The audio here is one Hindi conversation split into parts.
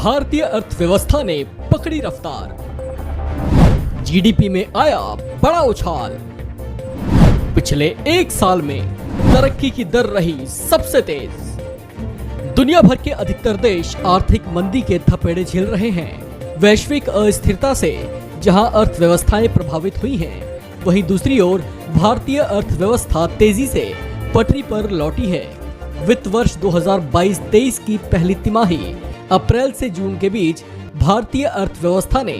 भारतीय अर्थव्यवस्था ने पकड़ी रफ्तार, जीडीपी में आया बड़ा उछाल। पिछले एक साल में तरक्की की दर रही सबसे तेज। दुनिया भर के अधिकतर देश आर्थिक मंदी के थपेड़े झेल रहे हैं। वैश्विक अस्थिरता से जहां अर्थव्यवस्थाएं प्रभावित हुई हैं, वहीं दूसरी ओर भारतीय अर्थव्यवस्था तेजी से पटरी पर लौटी है। वित्त वर्ष 2022-23 की पहली तिमाही अप्रैल से जून के बीच भारतीय अर्थव्यवस्था ने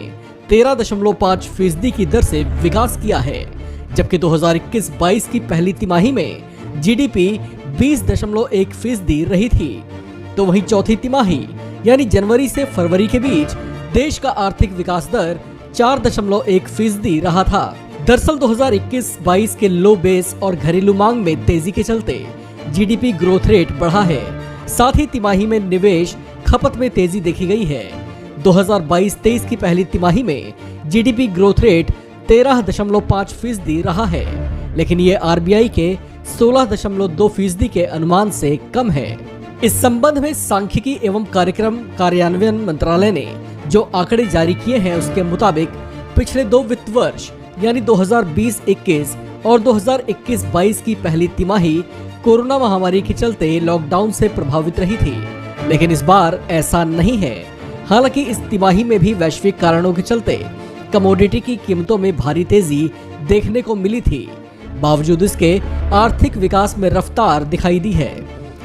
13.5% की दर से विकास किया है, जबकि 2021-22 की पहली तिमाही में जीडीपी 20.1% रही थी। तो वहीं चौथी तिमाही यानी जनवरी से फरवरी के बीच देश का आर्थिक विकास दर 4.1% रहा था। दरअसल 2021-22 के लो बेस और घरेलू मांग में तेजी के चलते जीडीपी ग्रोथ रेट बढ़ा है। साथ ही तिमाही में निवेश खपत में तेजी देखी गई है। 2022-23 की पहली तिमाही में जीडीपी ग्रोथ रेट 13.5% रहा है, लेकिन ये आरबीआई के 16.2% के अनुमान से कम है। इस संबंध में सांख्यिकी एवं कार्यक्रम कार्यान्वयन मंत्रालय ने जो आंकड़े जारी किए हैं, उसके मुताबिक पिछले 2 वित्त वर्ष यानी 2020-21 और 2021-22 की पहली तिमाही कोरोना महामारी के चलते लॉकडाउन से प्रभावित रही थी, लेकिन इस बार ऐसा नहीं है। हालांकि इस तिमाही में भी वैश्विक कारणों के चलते कमोडिटी की कीमतों में भारी तेजी देखने को मिली थी। बावजूद इसके आर्थिक विकास में रफ्तार दिखाई दी है।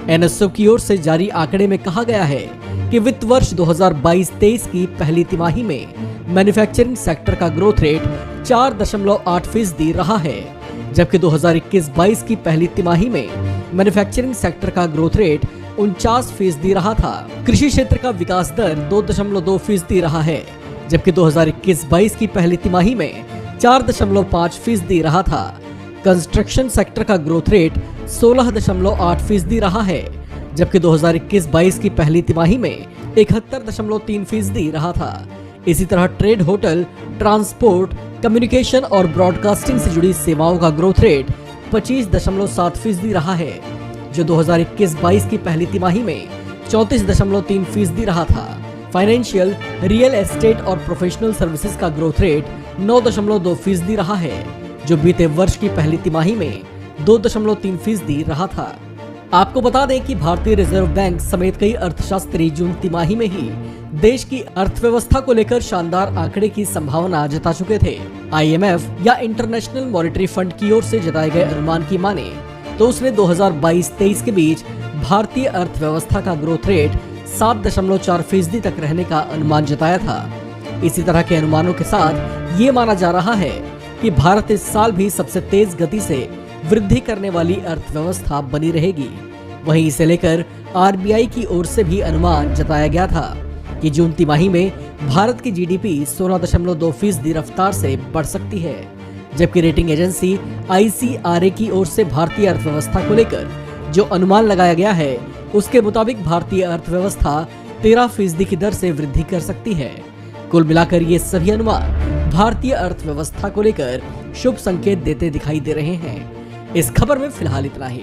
एनएसओ की ओर से जारी आंकड़े में कहा गया है कि वित्त वर्ष 2022-23 की पहली तिमाही में मैन्युफैक्चरिंग सेक्टर का ग्रोथ रेट 4.8% रहा है, जबकि 2021-22 की पहली तिमाही में मैन्युफैक्चरिंग सेक्टर का ग्रोथ रेट 49% रहा था। कृषि क्षेत्र का विकास दर 2.2% रहा है, जबकि 2021-22 की पहली तिमाही में 4.5% रहा था। कंस्ट्रक्शन सेक्टर का ग्रोथ रेट 16.8% रहा है, जबकि 2021-22 की पहली तिमाही में 71.3% रहा था। इसी तरह ट्रेड, होटल, ट्रांसपोर्ट, कम्युनिकेशन और ब्रॉडकास्टिंग से जुड़ी सेवाओं का ग्रोथ रेट 25.7% रहा है, जो 2021-22 की पहली तिमाही में 34.3% रहा था। फाइनेंशियल, रियल एस्टेट और प्रोफेशनल सर्विसेज का ग्रोथ रेट 9.2% रहा है, जो बीते वर्ष की पहली तिमाही में 2.3% रहा था। आपको बता दें कि भारतीय रिजर्व बैंक समेत कई अर्थशास्त्री जून तिमाही में ही देश की अर्थव्यवस्था को लेकर शानदार आंकड़े की संभावना जता चुके थे। आईएमएफ या इंटरनेशनल मॉनेटरी फंड की ओर से जताए गए अनुमान की माने तो उसने 2022-23 के बीच भारतीय अर्थव्यवस्था का ग्रोथ रेट 7.4% तक रहने का अनुमान जताया था। इसी तरह के अनुमानों के साथ ये माना जा रहा है कि भारत इस साल भी सबसे तेज गति से वृद्धि करने वाली अर्थव्यवस्था बनी रहेगी। वहीं इसे लेकर आरबीआई की ओर से भी अनुमान जताया गया था कि जून तिमाही में भारत की जीडीपी 16.2% रफ्तार से बढ़ सकती है, जबकि रेटिंग एजेंसी आईसीआरए की ओर से भारतीय अर्थव्यवस्था को लेकर जो अनुमान लगाया गया है, उसके मुताबिक भारतीय अर्थव्यवस्था 13% की दर से वृद्धि कर सकती है। कुल मिलाकर ये सभी अनुमान भारतीय अर्थव्यवस्था को लेकर शुभ संकेत देते दिखाई दे रहे हैं। इस खबर में फिलहाल इतना ही।